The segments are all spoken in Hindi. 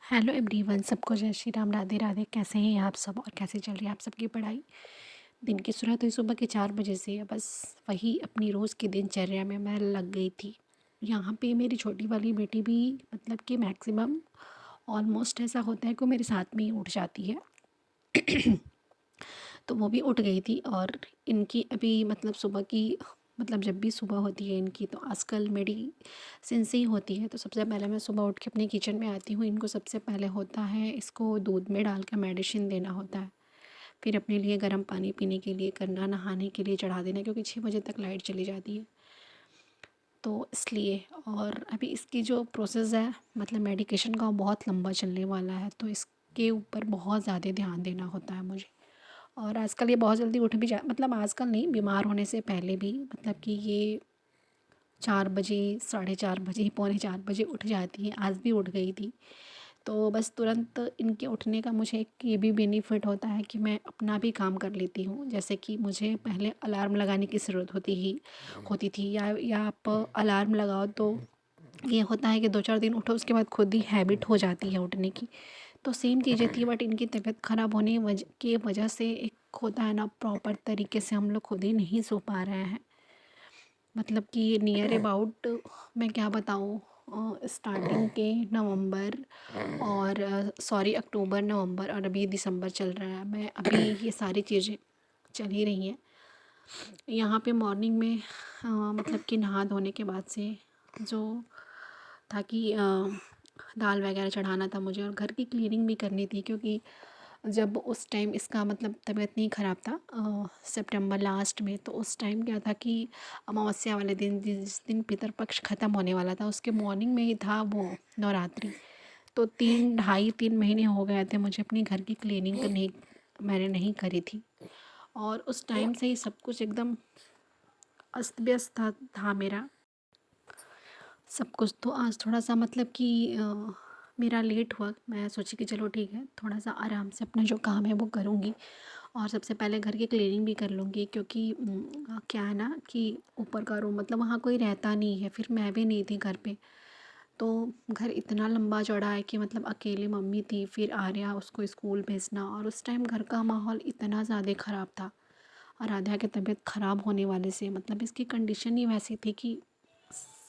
हेलो एवरीवन, सबको जय श्री राम, राधे राधे। कैसे हैं आप सब और कैसे चल रही है आप सबकी पढ़ाई? दिन की शुरुआत हुई सुबह के 4 बजे से। बस वही अपनी रोज़ की दिनचर्या में मैं लग गई थी। यहाँ पे मेरी छोटी वाली बेटी भी मतलब कि मैक्सिमम ऑलमोस्ट ऐसा होता है कि वो मेरे साथ में ही उठ जाती है। तो वो भी उठ गई थी और इनकी अभी मतलब सुबह की मतलब जब भी सुबह होती है इनकी, तो आजकल मेडिसिन से ही होती है। तो सबसे पहले मैं सुबह उठ के अपने किचन में आती हूँ। इनको सबसे पहले होता है इसको दूध में डाल कर मेडिसिन देना होता है। फिर अपने लिए गर्म पानी पीने के लिए करना, नहाने के लिए चढ़ा देना, क्योंकि 6 बजे तक लाइट चली जाती है तो इसलिए। और अभी इसकी जो प्रोसेस है मतलब मेडिकेशन का, वो बहुत लंबा चलने वाला है, तो इसके ऊपर बहुत ज़्यादा ध्यान देना होता है मुझे। और आजकल ये बहुत जल्दी उठ भी जा मतलब आजकल नहीं, बीमार होने से पहले भी मतलब कि ये 4 बजे, 4:30 बजे, पौने 4 बजे उठ जाती है। आज भी उठ गई थी। तो बस तुरंत इनके उठने का मुझे एक ये भी बेनिफिट होता है कि मैं अपना भी काम कर लेती हूँ। जैसे कि मुझे पहले अलार्म लगाने की ज़रूरत होती थी, या आप अलार्म लगाओ तो ये होता है कि 2-4 दिन उठो, उसके बाद खुद ही हैबिट हो जाती है उठने की। तो सेम चीज़ें थी, बट इनकी तबीयत ख़राब होने की वजह से एक होता है ना, प्रॉपर तरीके से हम लोग खुद ही नहीं सो पा रहे हैं। मतलब कि नियर अबाउट मैं क्या बताऊँ, स्टार्टिंग के नवंबर और सॉरी अक्टूबर, नवंबर और अभी दिसंबर चल रहा है। मैं अभी ये सारी चीज़ें चल ही रही हैं। यहाँ पे मॉर्निंग में मतलब कि नहा धोने के बाद से जो था कि दाल वगैरह चढ़ाना था मुझे, और घर की क्लीनिंग भी करनी थी, क्योंकि जब उस टाइम इसका मतलब तबीयत नहीं ख़राब था सितंबर लास्ट में, तो उस टाइम क्या था कि अमावस्या वाले दिन, जिस दिन पितरपक्ष ख़त्म होने वाला था, उसके मॉर्निंग में ही था वो नवरात्रि। तो 3 ढाई 3 महीने हो गए थे मुझे अपनी घर की क्लीनिंग करने, मैंने नहीं करी थी। और उस टाइम से ही सब कुछ एकदम अस्त व्यस्त था मेरा सब कुछ। तो आज थोड़ा सा मतलब कि मेरा लेट हुआ। मैं सोची कि चलो ठीक है, थोड़ा सा आराम से अपना जो काम है वो करूँगी, और सबसे पहले घर की क्लीनिंग भी कर लूँगी, क्योंकि क्या है ना कि ऊपर का रूम मतलब वहाँ कोई रहता नहीं है, फिर मैं भी नहीं थी घर पे। तो घर इतना लंबा चौड़ा है कि मतलब अकेले मम्मी थी, फिर आर्या उसको स्कूल भेजना, और उस टाइम घर का माहौल इतना ज़्यादा ख़राब था। और आध्या की तबीयत ख़राब होने वाले से मतलब इसकी कंडीशन ही वैसी थी कि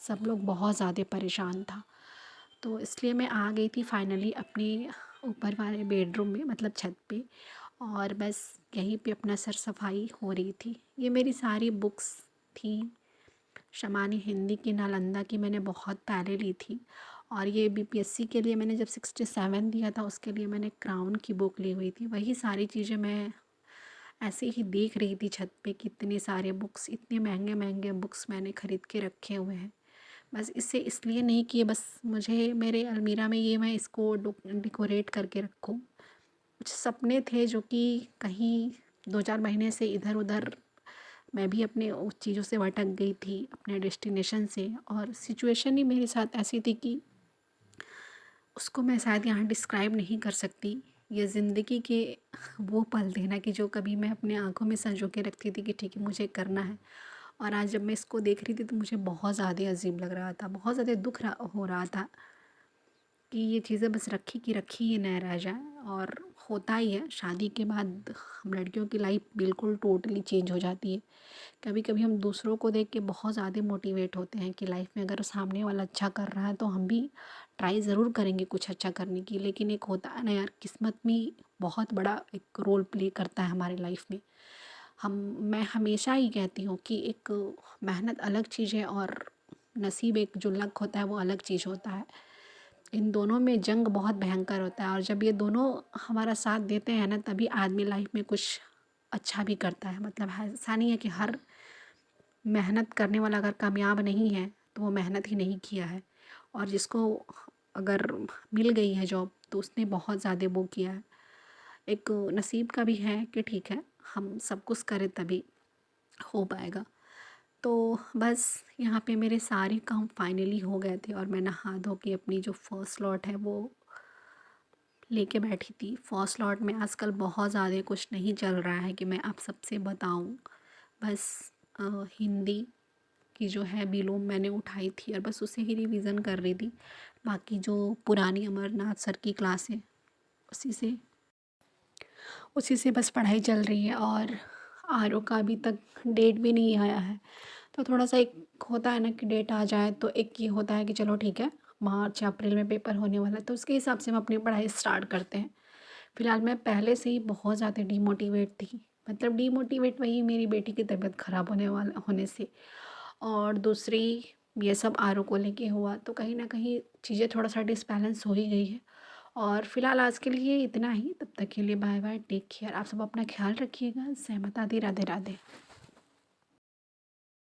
सब लोग बहुत ज़्यादा परेशान था। तो इसलिए मैं आ गई थी फाइनली अपने ऊपर वाले बेडरूम में, मतलब छत पे। और बस यहीं पे अपना सर सफाई हो रही थी। ये मेरी सारी बुक्स थी, शमानी हिंदी की, नालंदा की मैंने बहुत पहले ली थी। और ये बीपीएससी के लिए मैंने जब 67 दिया था, उसके लिए मैंने क्राउन की बुक ली हुई थी। वही सारी चीज़ें मैं ऐसे ही देख रही थी छत पे, कितने सारे बुक्स, इतने महंगे महंगे बुक्स मैंने ख़रीद के रखे हुए हैं। बस इससे इसलिए नहीं कि बस मुझे मेरे अलमीरा में ये मैं इसको डेकोरेट करके रखूं। कुछ सपने थे जो कि कहीं 2-4 महीने से इधर उधर मैं भी अपने उस चीज़ों से भटक गई थी, अपने डेस्टिनेशन से। और सिचुएशन ही मेरे साथ ऐसी थी कि उसको मैं शायद यहाँ डिस्क्राइब नहीं कर सकती। ये ज़िंदगी के वो पल थे ना कि जो कभी मैं अपने आँखों में संजो के रखती थी कि ठीक है मुझे करना है। और आज जब मैं इसको देख रही थी तो मुझे बहुत ज़्यादा अजीब लग रहा था, बहुत ज़्यादा हो रहा था कि ये चीज़ें बस रखी की रखी ही न रह जाए। और होता ही है, शादी के बाद हम लड़कियों की लाइफ बिल्कुल टोटली चेंज हो जाती है। कभी कभी हम दूसरों को देख के बहुत ज़्यादा मोटिवेट होते हैं कि लाइफ में अगर सामने वाला अच्छा कर रहा है तो हम भी ट्राई ज़रूर करेंगे कुछ अच्छा करने की। लेकिन एक होता है ना यार, किस्मत भी बहुत बड़ा एक रोल प्ले करता है हमारी लाइफ में। हम मैं हमेशा ही कहती हूँ कि एक मेहनत अलग चीज़ है, और नसीब एक जो लक होता है वो अलग चीज़ होता है। इन दोनों में जंग बहुत भयंकर होता है, और जब ये दोनों हमारा साथ देते हैं ना, तभी आदमी लाइफ में कुछ अच्छा भी करता है। मतलब ऐसा नहीं है कि हर मेहनत करने वाला अगर कामयाब नहीं है तो वो मेहनत ही नहीं किया है। और जिसको अगर मिल गई है जॉब तो उसने बहुत ज़्यादा वो किया है। एक नसीब का भी है कि ठीक है, हम सब कुछ करें तभी हो पाएगा। तो बस यहाँ पे मेरे सारे काम फाइनली हो गए थे, और मैं नहा धो के अपनी जो फर्स्ट लॉट है वो लेके बैठी थी। फर्स्ट लॉट में आजकल बहुत ज़्यादा कुछ नहीं चल रहा है कि मैं आप सबसे बताऊँ। बस हिंदी की जो है बिलोम मैंने उठाई थी और बस उसे ही रिवीजन कर रही थी। बाकी जो पुरानी अमरनाथ सर की क्लास है उसी से उसी से बस पढ़ाई चल रही है। और आरओ का अभी तक डेट भी नहीं आया है, तो थोड़ा सा एक होता है ना कि डेट आ जाए तो एक ये होता है कि चलो ठीक है, मार्च या अप्रैल में पेपर होने वाला है तो उसके हिसाब से हम अपनी पढ़ाई स्टार्ट करते हैं। फ़िलहाल मैं पहले से ही बहुत ज़्यादा डीमोटिवेट थी, मतलब डीमोटिवेट वही मेरी बेटी की तबीयत ख़राब होने से, और दूसरी ये सब आरओ को लेके हुआ, तो कहीं ना कहीं चीज़ें थोड़ा सा डिसबैलेंस हो ही गई है। और फिलहाल आज के लिए इतना ही, तब तक के लिए बाय बाय, टेक केयर। आप सब अपना ख्याल रखिएगा। सहमत आदि, राधे राधे।